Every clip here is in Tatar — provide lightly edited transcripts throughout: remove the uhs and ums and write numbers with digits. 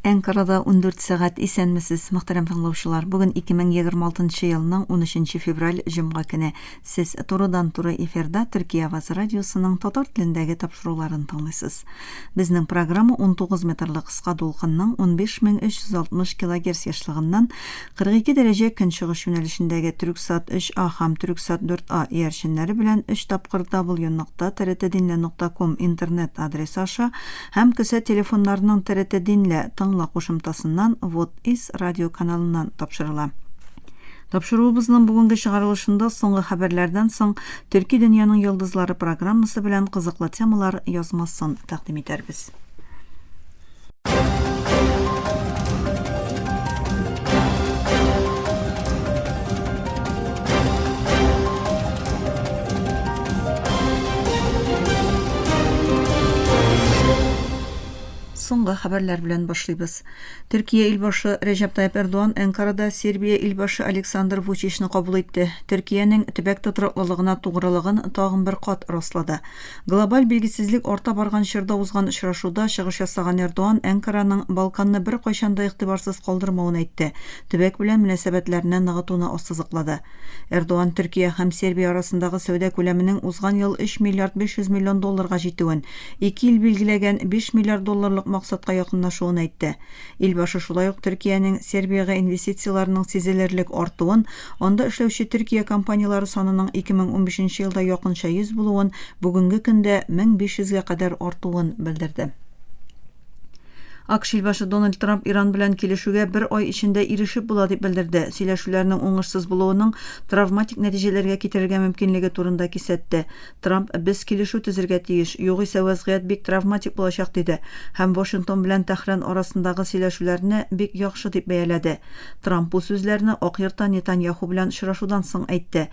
Анкарада 14 сәгать исәнмесез, мөхтәрәм тыңлаучылар. Бүген 2026 елның 13 февраль җомга көне. Сез турыдан-туры эфирда Төркия Аваз радиосының татар телендәге тапшыруларын тыңлыйсыз. Безнең программа 19 метрлы кыска дулкынның 15360 кГц яшлыгыннан 42 дәрәҗә көнчыгыш юнәлешендәге Түрксат 3А һәм Түрксат 4А иярченнәре белән 3 тапкыр w.trtdinle.com интернет адресы аша һәм кесә телефоннарының TRT Dinle кушымтасыннан Вот Ис радио каналыннан тапшырыла. Тапшыруыбызның бүгенге чыгарылышында соңгы хәбәрләрдән соң Төрки дөньяның йолдызлары программасы белән кызыклы темалар язмасын тәкъдим итәрбез. Соңгы хәбәрләр белән башлыйбыз. Төркия илбашы Рәҗәп Тайип Эрдоğan Анкарада Сербия илбашы Александр Вучичны кабул итте. Төркиянең төбәк тотрыклылыгына тугрылыгын тагын бер кат раслады. Глобаль билгесезлек арта барган чорда узган очрашуда чыгыш ясаган Эрдоğan Анкараның Балканны бер кайчан да игътибарсыз калдырмавын әйтте. Төбәк белән мөнәсәбәтләрне ныгытуны ассызыклады. Эрдоğan Төркия һәм Сербия арасындагы сәүдә күләменең узган ел 3 миллиард 500 миллион долларга җитүен, 2 ел билгеләгән 5 миллиард долларлык максатка якынлашуын әйтте. Илбашы шулай ук Төркиянең Сербияга инвестицияларының сизелерлек артуын, анда эшләүче Төркия компаниялары санының 2015 елда якынча 100 булуын, бүгенге көндә 1500-гә кадәр артуын белдерде. АКШ илбашы Дональд Трамп Иран белән килешүгә бер ай ичендә ирешеп була дип белдерде. Сөйләшүләрнең уңышсыз булуының травматик нәтиҗәләргә китерергә мөмкинлеге турында кисәтте. Трамп: "Без килешү төзергә тиеш, югыйсә вазгыять бик травматик булачак" диде һәм Вашингтон белән Тәһран арасындагы сөйләшүләрне бик яхшы дип бәяләде. Трамп бу сүзләрне Ак йортта Нетаньяху белән очрашудан соң әйтте.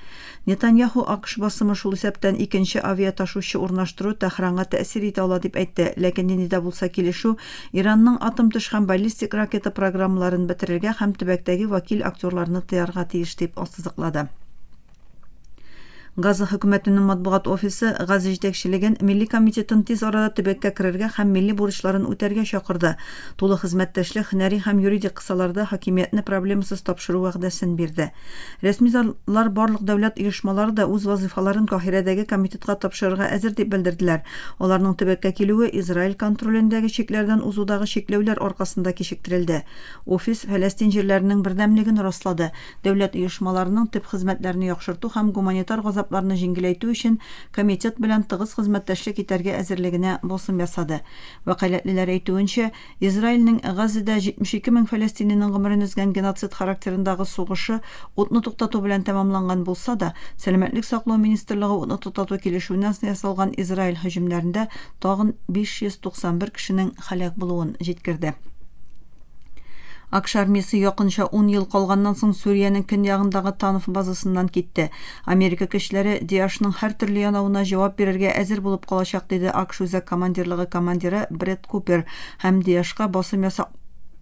Нетаньяху АКШ басымы шул исәптән икенче авиаташучы урнаштыру Тәһранга тәэсир итә ала дип әйтте, ләкин нидә булса килешү Иранның атом төш һәм баллистик ракета программаларын бетерергә һәм төбәктәге вакил актерларны тыярга тиеш дип ассызыклады. Газа хөкүмәтенең матбугат офисы Газа җитәкчелеген Милли комитетын тиз арада төбәккә керергә һәм милли бурычларын үтәргә чакырды. Тулы хезмәттәшлек, һөнәри һәм юридик кысаларда хакимиятне проблемасыз тапшыру вәгъдәсен бирде. Рәсми заллар барлык дәүләт оешмалары да үз вазифаларын Каһирәдәге комитетка тапшырырга әзер дип белдерделәр. Аларның төбәккә килүе Израиль контролендәге чикләрдән узудагы чикләүләр аркасында кичектерелде. Офис Фәләстин җирләренең бердәмлеген раслады. Дәүләт оешмаларының төп хезмәтләрне яхшырту һәм гуманитар газапларны җиңгеләйтү өчен комитет белән тыгыз хезмәттәшлек итәргә әзерлегенә басым ясады. Вәкаләтлеләр әйтүенчә, Израильнең Газада 72 мең фәләстиннең гомерен өзгән геноцид характерындагы сугышы утны туктату белән тәмамланган булса да, Сәламәтлек саклау министрлыгы утны туктату килешүенә ясалган Израиль һөҗүмнәрендә тагын 591 кешенең һәлак булуын җиткерде. АКШ армиясе якынча 10 ел калганнан соң Сүриянең көньягындагы Танф базасыннан китте. Америка көчләре Диашның һәр төрле янавына җавап бирергә әзер булып калачак диде АКШ үзәк командирлыгы командиры Бред Купер һәм Диашка басым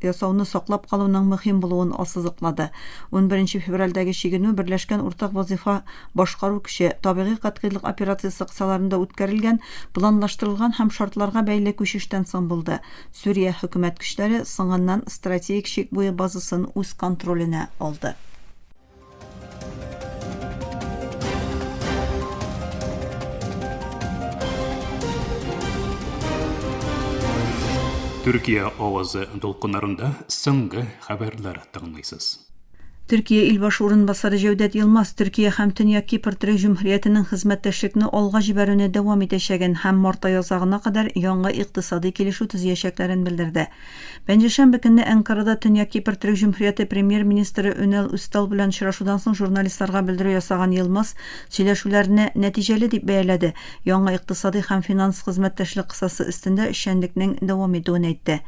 ясауны саклап калуның мөһим булуын ассызыклады. 11 февральдәге чигенү Берләшкән уртак вазифа башкару көче табигый каткыйлык операциясе кысаларында үткәрелгән, планлаштырылган һәм шартларга бәйле күчештән соң булды. Сүрия хөкүмәт көчләре соңыннан стратегик чик буе базасын үз контроленә алды. Төркия авазы дулкыннарында соңгы хәбәрләр тыңлыйсыз. Төркия илбашы урынбасары Җәүдәт Йылмаз Төркия һәм Төньяк Кипр Төрек Җумһуриятенең хезмәттәшлекне алга җибәрүне дәвам итәчәген һәм март язагына кадәр яңа икътисади килешү төзәчәкләрен белдерде. Пәнҗешәмбе көнне Анкарада Төньяк Кипр Төрек Җумһурияте премьер-министры Өнәл Үстал белән очрашудан соң журналистларга белдерү ясаган Йылмаз сөйләшүләрне нәтиҗәле дип бәяләде. Яңа икътисади һәм финанс хезмәттәшлек кысасы өстендә эшчәнлекнең дәвам итүен әйтте.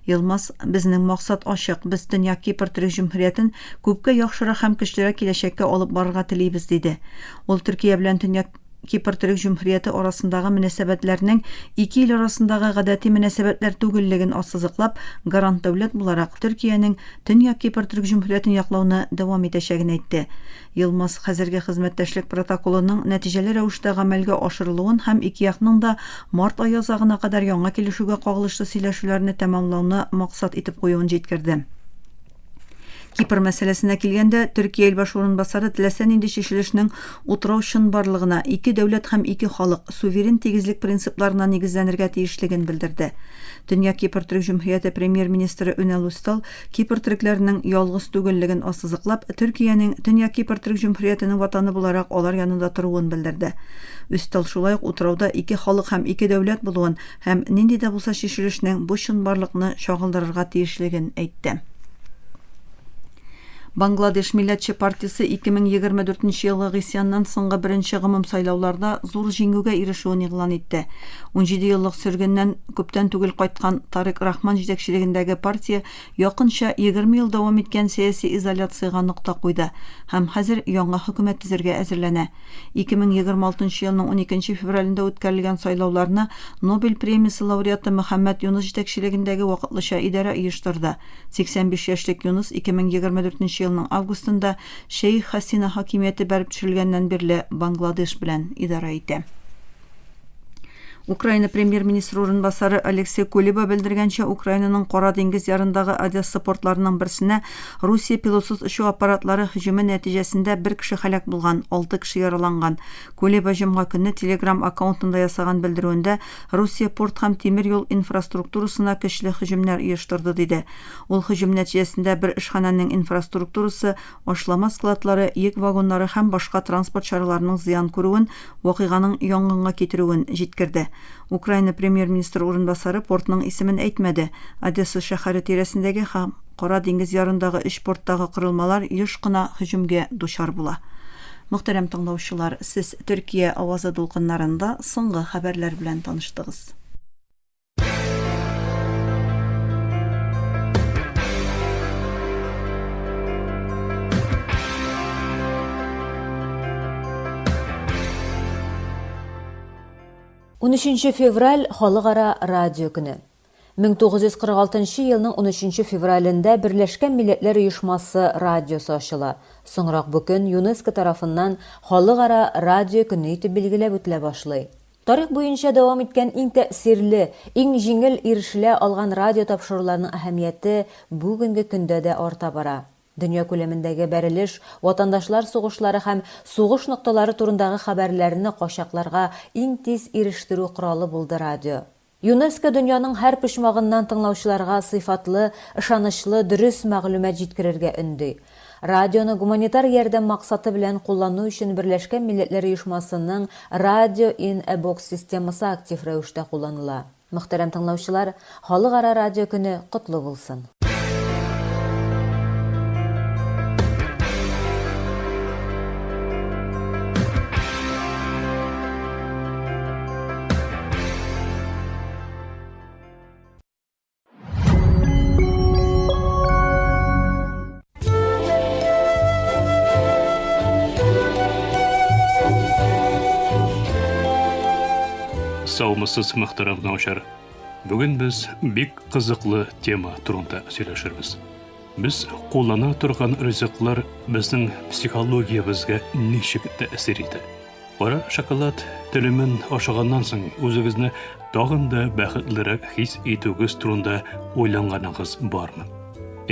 Йылмаз: "Безнең максат ачык, без Төньяк Кипр Төрек Җумһуриятен күпкә яхшырак һәм көчлерәк киләчәккә алып барырга телибез", диде. Ул Төркия белән Төньяк Кипр Төрек Җумһурияте арасындагы мөнәсәбәтләрнең ике ил арасындагы гадәти мөнәсәбәтләр түгеллеген ассызыклап, гарант дәүләт буларак Төркиянең Төньяк Кипр Төрек Җумһуриятен яклауны дәвам итәчәген әйтте. Йылмаз хәзерге хезмәттәшлек протоколының нәтиҗәле рәвештә гамәлгә ашырылуын һәм ике якның да март ае азагына кадәр яңа килешүгә кагылышлы сөйләшүләрне тәмамлауны максат итеп куюын җиткерде. Кипр мәсьәләсенә килгәндә, Төркия ил баш урынбасары теләсә нинди чишелешнең утрау чынбарлыгына, ике дәүләт һәм ике халык суверен тигезлек принципларына нигезләнергә тиешлеген белдерде. Төньяк Кипр Төрек Җумһурияте премьер-министры Өнал Устал Кипр төрекләренең ялгыз түгеллеген ассызыклап, Төркиянең Төньяк Кипр Төрек Җумһуриятенең ватаны буларак алар янында торуын белдерде. Устал шулай ук утрауда ике халык һәм ике дәүләт булуын һәм нинди дә булса чишелешнең бу чынбарлыкны чагылдырырга тиешлеген әйтте. Бангладеш Милләтче партиясе 2024 елгы гысьяннан соңгы беренче гомум сайлауларда зур җиңүгә ирешүен игълан итте. 17 еллык сөргеннән күптән түгел кайткан Тарик Рахман җитәкчелегендәге партия якынча 20 ел дәвам иткән сәяси изоляциягә нокта куйды һәм хәзер яңа хөкүмәт төзергә әзерләнә. 2026 елның 12 февралендә үткәрелгән сайлауларны Нобель премиясе лауреаты Мөхәммәд Юнус җитәкчелегендәге вакытлыча идарә оештырды. 85 яшьлек Юнус 2024 елның августында Шейх Хасина хакимияте бәреп төшерелгәннән бирле Бангладеш белән идара итә. Украина премьер-министры урынбасары Алексей Кулеба белдергәнчә, Украинаның Кара диңгез ярындагы Одесса портларының берсенә Русия пилотсыз очу аппаратлары һөҗүме нәтиҗәсендә бер кеше һәлак булган, 6 кеше яраланган. Кулеба җомга көнне Telegram аккаунтында ясаган белдерүендә Русия порт һәм тимер юл инфраструктурасына көчле һөҗүмнәр оештырды диде. Ул һөҗүм нәтиҗәсендә бер эшханәнең инфраструктурасы, ашлама складлары, йөк вагоннары һәм башка транспорт чараларының зыян күрүен, вакыйганың янгынга китерүен җиткерде. Украина премьер-министры урынбасары портның исемен әйтмәде. Одесса шәһәре тирәсендәге һәм Кара диңгез ярындагы 3 порттагы корылмалар еш кына һөҗүмгә дучар була. Мөхтәрәм тыңлаучылар, сез Төркия авазы дулкыннарында соңгы хәбәрләр белән таныштыгыз. Февраль халыкара радио көне. 1946 елның 13 февралендә Берләшкән Милләтләр Оешмасы радиосы ачыла. Соңрак бу көн ЮНЕСКО тарафыннан халыкара радио көне итеп билгеләп үтелә башлый. Тарих буенча дәвам иткән иң тәэсирле, иң җиңел ирешелә алган радио тапшыруларының әһәмияте бүгенге көндә дә арта бара. Дөнья күләмендәге бәрелеш, ватандашлар сугышлары һәм сугыш нокталары турындагы хәбәрләрне качакларга иң тиз ирештерү коралы булды радио. ЮНЕСКО дөньяның һәр почмагыннан тыңлаучыларга сыйфатлы, ышанычлы, дөрес мәгълүмат җиткерергә өнди. Радионы гуманитар ярдәм максаты белән куллану өчен Берләшкән Милләтләр Оешмасының Radio in a Box системасы актив рәвештә кулланыла. Мөхтәрәм тыңлаучылар, халыкара радио көне котлы булсын. Саумысыз мөхтәрәм тыңлаучылар. Бүген без бик кызыклы тема турында сөйләшербез. Без куллана торган ризыклар безнең психологиябызга ничек тәэсир итә? Кара шоколад телемен ашаганнан соң үзегезне тагын да бәхетлерәк хис итүгез турында уйланганыгыз бармы?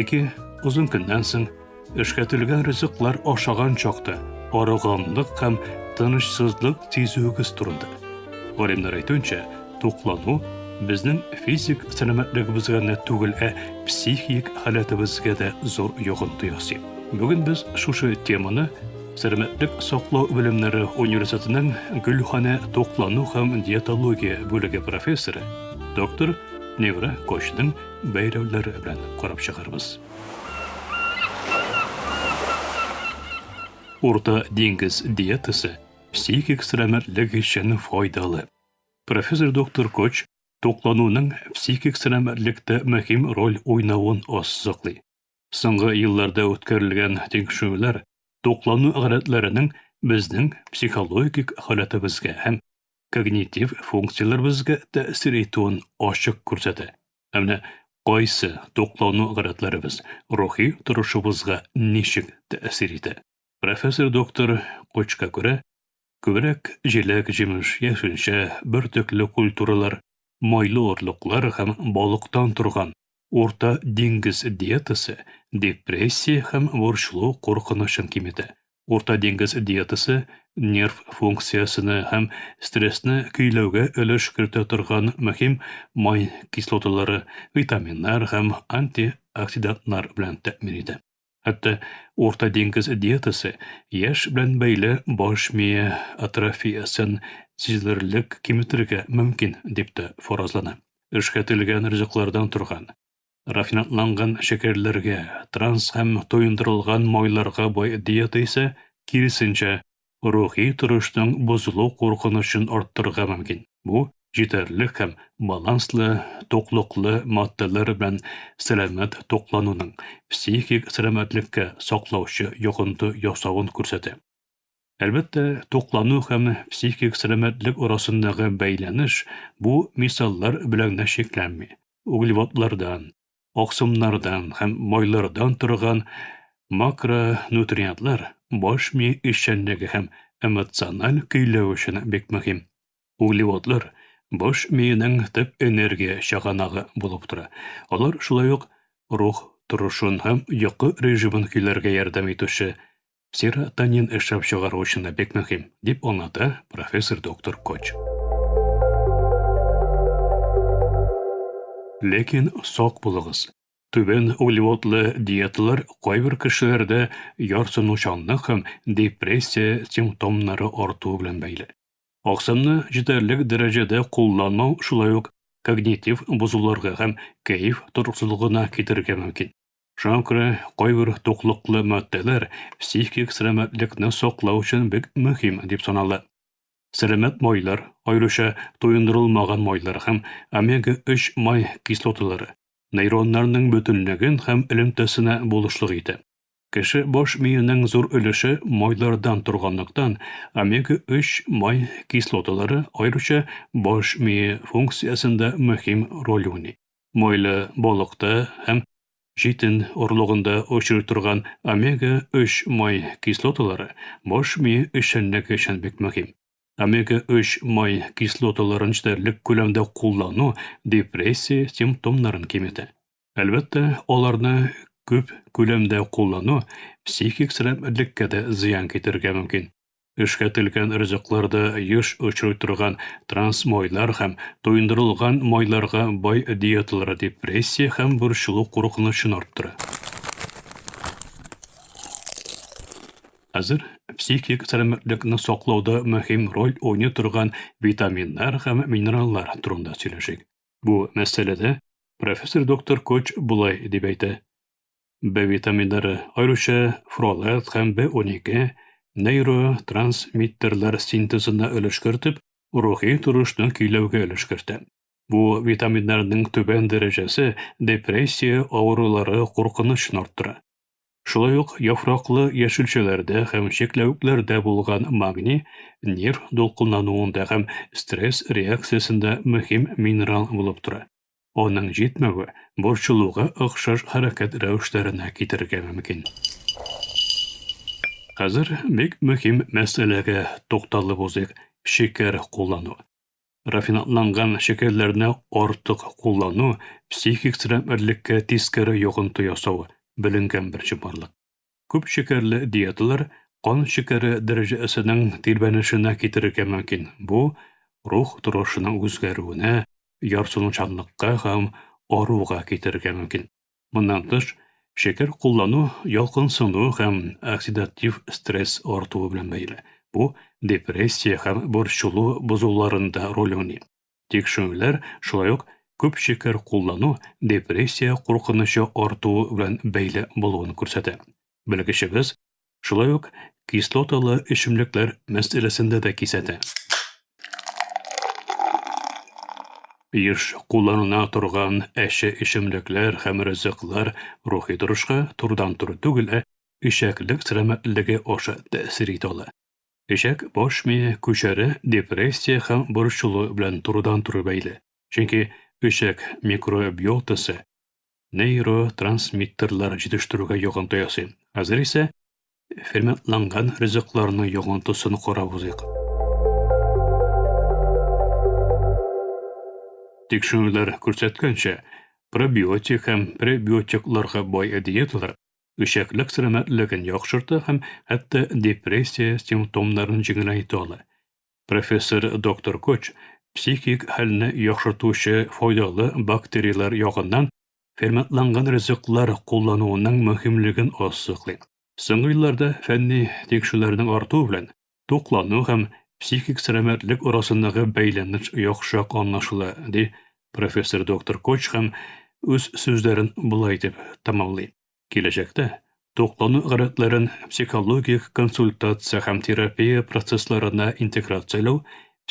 Яки узын көннән соң эшкәтелгән ризыклар ашаган чакта арыганлык һәм тынычсызлык сизүгез турында. Галимнәр әйтүенчә, туклану безнең физик сәламәтлегебезгә генә түгел, психик халәтебезгә дә зур йогынты ясый. Бүген без шушы теманы Сәламәтлек саклау белемнәре университетының Гөлханә туклану һәм диетология бүлеге профессоры доктор Невра Кочның бәйләүләре белән карап чыгарбыз. Урта диңгез диетасы психик сәламәтлек өчен файдалы. Профессор доктор Коч туклануның психик сәламәтлектә мөһим роль уйнавын ассыклый. Соңгы елларда үткәрелгән тикшерүләр туклану гадәтләренең безнең психологик халатыбызга һәм когнитив функцияларыбызга тәэсир итүен ачык күрсәтә. Әмма кайсы туклану гадәтләребез рухи торышыбызга ничек тәэсир итә? Профессор доктор Кочка күрә, күбрәк җиләк, җимеш, яшелчә, бер төрле культуралар, майлы орлыклар һәм балыктан торган урта диңгез диетасы депрессия һәм борчылу куркынычын киметә. Урта диңгез диетасы нерв функциясыны һәм стрессны көйләүгә өлеш кертә торган мөһим май кислоталары, витаминнар һәм антиоксидантлар белән тәэмин итә. Хәтта урта диңгез диетасы яшь белән бәйле баш мие атрофиясын сизелерлек киметергә мөмкин дип тә фаразлана. Эшкәтелгән ризыклардан торган рафинатланган шәкәрләргә, транс һәм туендырылган майларга бай диета исә киресенчә рухи торыштың бозылу куркынычын арттырырга мөмкин. Бу җитәрлек һәм баланслы, туклыклы матдәләр белән сәламәт туклануның психик сәламәтлеккә саклаучы йогынты ясавын күрсәтә. Әлбәттә, туклану һәм психик сәламәтлек арасындагы бәйләнеш бу мисаллар белән генә шикләнми. Углеводлардан, аксымнардан һәм майлардан торган макронутриентлар баш мие эшчәнлеге һәм эмоциональ көйләү өчен бик мөһим. Углеводлар баш миенең төп энергия чыганагы булып тора. Алар шулай ук рух торышын һәм йокы режимын көйләргә ярдәм итүче серотонин эшләп чыгару өчен бик мөһим, дип аңлата профессор доктор Коч. Ләкин сак булыгыз. Түбән углеводлы диеталар кайбер кешеләрдә ярсынучанлык һәм депрессия симптомнары артуы белән бәйле. Аксамны җитәрлек дәрәҗәдә кулланмау шулай ук когнитив бозуларга һәм кәеф торыксызлыгына китерергә мөмкин. Шуңа күрә кайбер туклыклы матдәләр психик сәламәтлекне саклау өчен бик мөһим дип санала. Сәламәт майлар, аеруча туендырылмаган майлар һәм омега-3 май кислоталары нейроннарның бөтенлеген һәм элемтәсенә булышлык итә. Кеше баш миенең зур өлеше майлардан торганлыктан омега-3 май кислоталары аеруча баш мие функциясендә мөһим роль уйный. Майлы балыкта һәм җитен орлыгында очрый торган омега-3 май кислоталары баш мие эшчәнлеге өчен бик мөһим. Омега-3 май кислоталарын җитәрлек күләмдә куллану депрессия симптомнарын киметә. Әлбәттә, аларны күп күләмдә куллану психик сәламәтлеккә дә зыян китерергә мөмкин. Эшкәтелгән ризыкларда еш очрый торган трансмайлар һәм туендырылган майларга бай диеталар депрессия һәм борчылу куркынычын арттыра. Хәзер психик сәламәтлекне саклауда мөһим роль уйный торган витаминнар һәм минераллар турында сөйләшик. Бу мәсьәләдә профессор доктор Коч булай дип әйтә. Б витаминнары аеруча фолат һәм B12 нейротрансмиттерлар синтезына өлеш кертеп, рухи торышны көйләүгә өлеш кертә. Бу витаминнарның түбән дәрәҗәсе депрессия авырулары куркынычын арттыра. Шулай ук яфраклы яшелчәләрдә һәм чикләвекләрдә булган магний нерв дулкынлануында һәм стресс реакциясендә мөһим минерал булып тора. Аның җитмәве борчылуга охшаш хәрәкәт рәвешләренә китерергә мөмкин. Хәзер бик мөһим мәсьәләгә тукталып узыйк: шикәр куллану. Рафинатланган шикәрләрне артык куллану психик сәламәтлеккә тискәре йогынты ясау беленгән бер чыбарлык. Күп шикәрле диеталар кан шикәре дәрәҗәсенең тирбәнешенә китерергә мөмкин. Бу рух торышының үзгәрүенә, ярсынучанлыкка һәм аруга китерергә мөмкин. Моннан тыш, шикәр куллану ялкынсыну һәм оксидатив стресс артуы белән бәйле. Бу депрессия һәм борчылу бозуларында роль уйный. Тикшерүләр шулай ук күп шикәр куллану депрессия куркынычы артуы белән бәйле булуын күрсәтә. Белгечебез шулай ук кислоталы эчемлекләр мәсьәләсендә дә кисәтә. Еш кулланыла торган әшә эчемлекләр һәм ризыклар рухи торышка турыдан-туры түгел, ишәклек сәламәтлеге аша тәэсир итә ала. Ишек бош ми күчәре депрессия һәм борчылу белән турыдан туры бәйле. Чөнки ишек микробиотасы нейротрансмиттерлар җитештерүгә йогынты ясый. Хәзер исә ферментланган ризыкларның йогынтысын карап узыйк. Тикшерүләр күрсәткәнчә, пробиотик һәм пребиотикларга бай диеталар ишәклек сәламәтлеген яхшырта һәм хәтта депрессия симптомнарын җиңеләйтә ала. Профессор доктор Коч психик хәлне яхшыртучы файдалы бактериялар ягыннан ферментланган ризыклар куллануының мөһимлеген ассыклый. Соңгы елларда фәнни тикшерүләрнең артуы белән туклану һәм психик сәламәтлек арасындагы бәйләнеш яхшырак аңлашыла, ди профессор доктор Коч һәм үз сүзләрен булай дип тәмамлый. Киләчәктә туклану гадәтләрен психологик консультация һәм терапия процессларына интеграциялау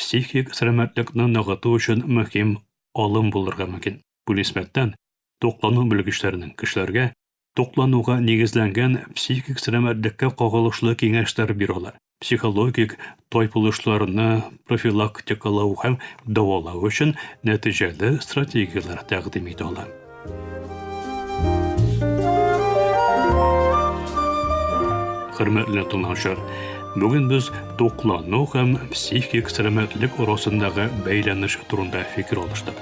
психик сәламәтлекне ныгыту өчен мөһим алым булырга мөмкин. Бу нисбәттән туклану белгечләренең кешеләргә туклануга нигезләнгән психик сәламәтлеккә кагылышлы киңәшләр бирәләр. Психологик тайпылышларны профилактикалау һәм дәвалау өчен нәтиҗәле стратегияләр тәкъдим итә ала. Хөрмәтле тыңлаучылар, бүген без туклану һәм психик сәламәтлек арасындагы бәйләнеш турында фикер алыштык.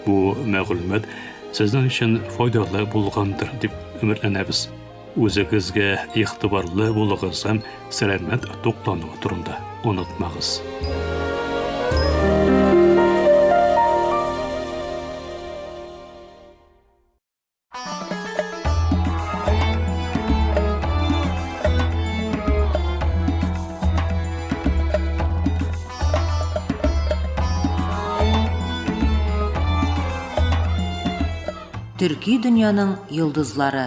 Бу мәгълүмат сезнең өчен файдалы булгандыр дип өметләнәбез. Үзегезгә игътибарлы булыгыз һәм сәламәт туклану турында онытмагыз. Төрки дөньяның йолдызлары.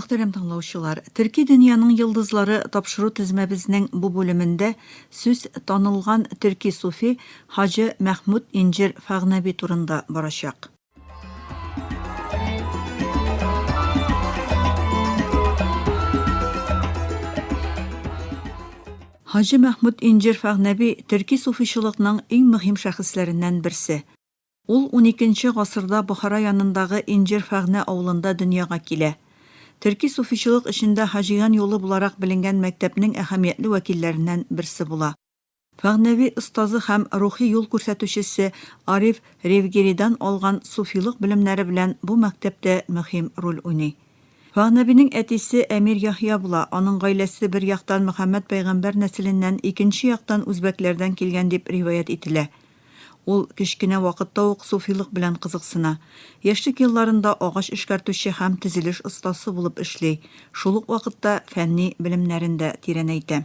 Мөхтәрәм тыңлаучылар, Төрки дөньяның йылдызлары тапшыру тезмәбезнең бу бүлемендә сүз танылган төрки суфи Хаҗы Мәхмүд Инҗир Фәгънәби турында барачак. Хаҗы Мәхмүд Инҗир Фәгънәби төрки суфичылыкның иң мөһим шәхесләреннән берсе. Ул 12нче гасырда Бохара янындагы Инҗир Фәгънә авылында дөньяга килә. Төрки суфичылык эшендә Хаҗиган юлы буларак беленгән мәктәпнең әһәмиятле вәкилләреннән берсе була. Фәгънәби остазы һәм рухи юл күрсәтүчесе Ариф Ревгеридан алган суфилык белемнәре белән бу мәктәптә мөһим роль уйный. Фәгънәбинең әтисе Әмир Яхья була, аның гаиләсе бер яктан Мөхәммәд пәйгамбәр нәселеннән, икенче яктан үзбәкләрдән килгән дип риваять ителә. Ул кечкенә вакытта ук суфилык белән кызыксына. Яшьлек елларында агач эшкәртүче һәм төзелеш остасы булып эшли. Шул ук вакытта фәнни белемнәрен дә тирәнәйтә.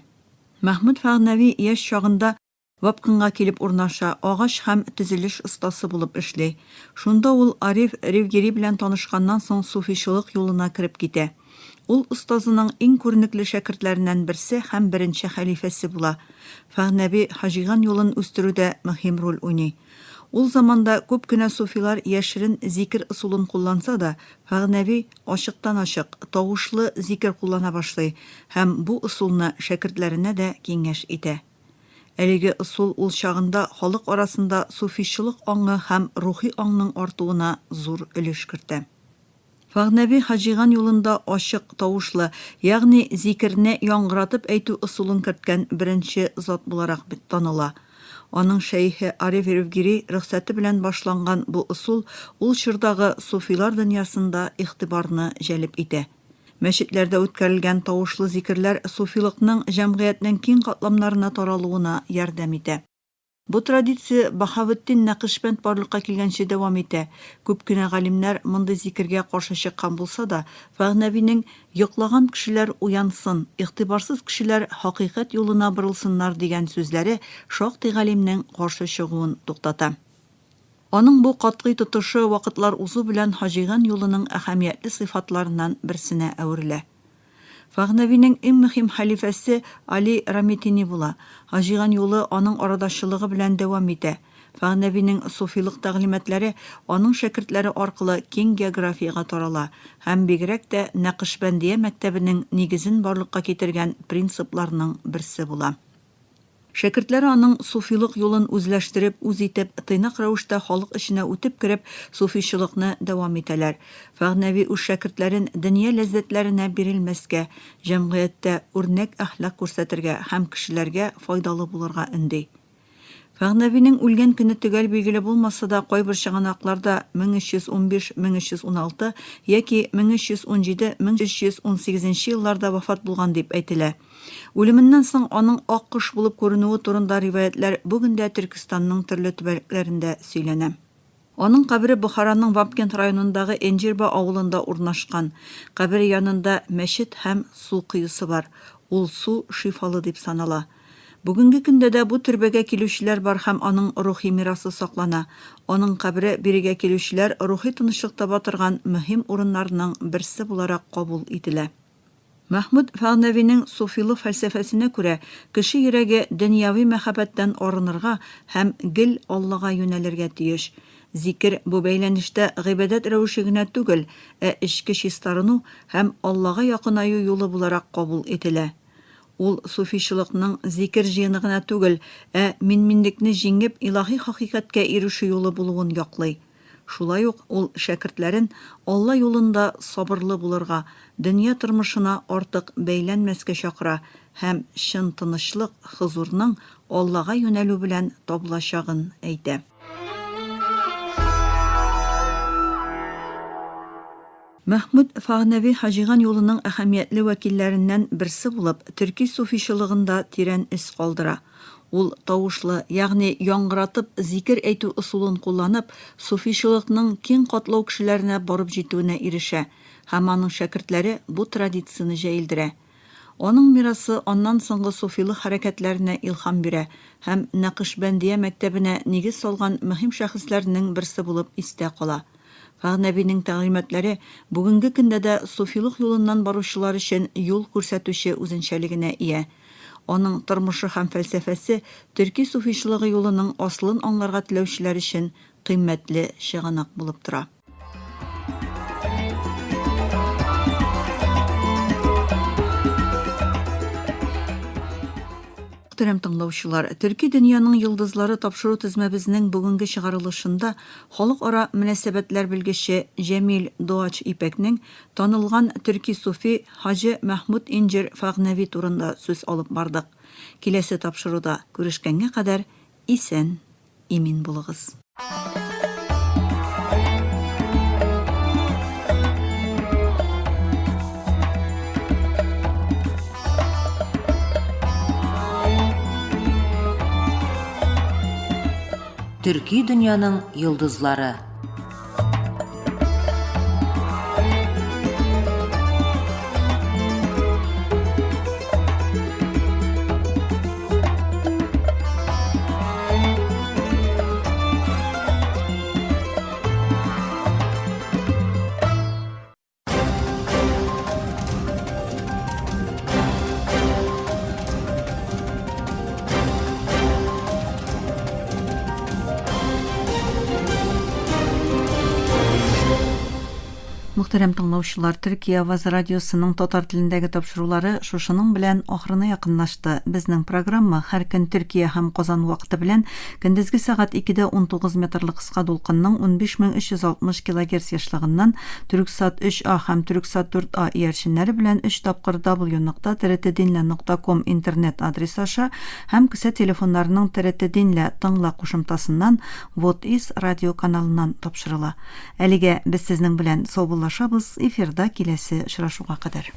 Мәхмүд Фәгънәви яшь чагында Вапкынга килеп урнаша, агач һәм төзелеш остасы булып эшли. Шунда ул Ариф Ревгери белән танышканнан соң суфичылык юлына кереп китә. Ул остазының иң күренекле шәкертләреннән берсе һәм беренче хәлифәсе була. Фәгънәби Хаҗиган юлын үстерүдә мөһим роль уйный. Ул заманда күп кенә суфилар яшерен зикр ысулын кулланса да, Фәгънәби ачыктан-ачык, тавышлы зикр куллана башлый һәм бу ысулны шәкертләренә дә киңәш итә. Әлеге ысул ул чагында халык арасында суфичылык аңы һәм рухи аңның артуына зур өлеш кертә. Фәгънәби Хаҗиган юлында ачык тавышлы, ягъни зикерне яңгыратып әйтү ысулын керткән беренче зат буларак таныла. Аның шәйхе Ариф Ревгери рөхсәте белән башланган бу ысул ул чордагы суфилар дөньясында игътибарны җәлеп итә. Мәчетләрдә үткәрелгән тавышлы зикерләр суфилыкның җәмгыятьнең киң катламнарына таралуына ярдәм итә. Бу традиция Баһаветтин Нәкышбәнд барлыкка килгәнче дәвам итә. Күп кенә галимнәр мондый зикергә каршы чыккан булса да, Фәгънәбинең йоклаган кешеләр уянсын, игътибарсыз кешеләр хакыйкать юлына борылсыннар дигән сүзләре шактый галимнең каршы чыгуын туктата. Аның бу катгый тотышы вакытлар узу белән Хаҗиган юлының әһәмиятле сыйфатларыннан берсенә әверелә. Фагнавинең иң мөһим хәлифәсе Али Раметини була. Хажиган юлы аның арадашчылыгы белән дәвам итә. Фагнавинең суфилык тәгълиматлары аның шәкертләре аркылы киң географиягә тарала һәм бигрәк тә Нақшбандия мәктәбенең нигезен барлыкка китергән принципларның берсе була. Шәкертләре аның суфилык юлын үзләштереп, үз итеп, тыйнак рәвештә халык эченә үтеп кереп, суфичылыкны дәвам итәләр. Фагнави үз шәкертләрен дөнья ләззәтләренә бирелмәскә, җәмгыятьтә үрнәк әхлак күрсәтергә һәм кешеләргә файдалы булырга өнди. Фагнавинең үлгән көне төгәл билгеле булмаса да, кайбер чыганакларда 1315-1316 яки 1317-1318 елларда вафат булган дип әйтелә. Үлеменнән соң аның ак кош булып күренүе турында риваятләр бүген дә Төркстанның төрле төбәкләрендә сөйләнә. Аның кабере Бухараның Вапкент районындагы Энҗирба авылында урнашкан. Кабере янында мәчет һәм су кыюсы бар. Ул су шифалы дип санала. Бүгенге көндә дә бу төрбәгә килүчеләр бар һәм аның рухи мирасы саклана. Аның кабере бирегә килүчеләр рухи тынычлык таба торган мөһим урыннарның берсе буларак кабул ителә. Мәхмүд Фагнавинең суфилы фәлсәфәсенә күрә, кеше йөрәге дөньяви мәхәббәттән арынырга һәм гел Аллага юнәлергә тиеш. Зикр бу бәйләнештә гыйбадәт рәвеше генә түгел, эчке чистарыну һәм Аллага якынаю юлы буларак кабул ителә. Ул суфичылыкның зикр җыены гына түгел, минлекне җиңеп илаһи хакыйкатькә ирешү юлы булуын яклый. Шулай ук ул шәкертләрен Алла юлында сабырлы булырга, дөнья тормышына артык бәйләнмәскә чакыра һәм чын тынычлык, хузурның Аллага юнәлү белән табылачагын әйтә. Мәхмүд Фагнави Хажиган юлының әһәмиятле вәкилләреннән берсе булып, төрки суфичылыгында тирән эз калдыра. Ул тавышлы, ягъни яңгыратып зикр әйтү ысулын кулланып, суфичылыкның киң катлау кешеләренә барып җитүенә ирешә һәм аның шәкертләре бу традицияне җәелдерә. Аның мирасы аннан соңгы суфилык хәрәкәтләренә илһам бирә һәм Нақшбандия мәктәбенә нигез салган мөһим шәхесләрнең берсе булып истә кала. Фагнавинең тәгълиматлары бүгенге көндә дә суфилык юлыннан баручылар өчен юл күрсәтүче үзенчәлегенә ия. Аның тормышы һәм фәлсәфәсе төрки суфичылыгы юлының аслын аңларга теләүчеләр өчен кыйммәтле чыганак булып тора. Мөхтәрәм тыңлаучылар, Төрки дөньяның йолдызлары тапшыру тезмәбезнең бүгенге чыгарылышында халыкара мөнәсәбәтләр белгече Җәмил Дуач Ипәкнең танылган төрки суфи Хаҗи Мәхмүд Инҗир Фагнави турында сүз алып бардык. Киләсе тапшыруда күрешкәнгә кадәр исән, имин булыгыз. Төрки дөньяның йолдызлары. Мөхтәрәм тыңлаучылар, Төркия Аваз радиосының татар телендәге тапшырулары шушының белән ахырына якынлашты. Безнең программа һәр көн Төркия һәм Казан вакыты белән көндезге сәгать 2дә 19 метрлык кыска дулкынның 15360 кГц яшьлыгыннан Төрксат 3А һәм Төрксат 4А иярченнәре белән 3 тапкыр w.trtdinla.com интернет адресы аша һәм кесә телефоннарының TRT Dinla тыңла кушымтасыннан Вот из радио каналыннан тапшырыла. Әлегә без сезнең белән саубуллашабыз, эфирда киләсе очрашуга кадәр.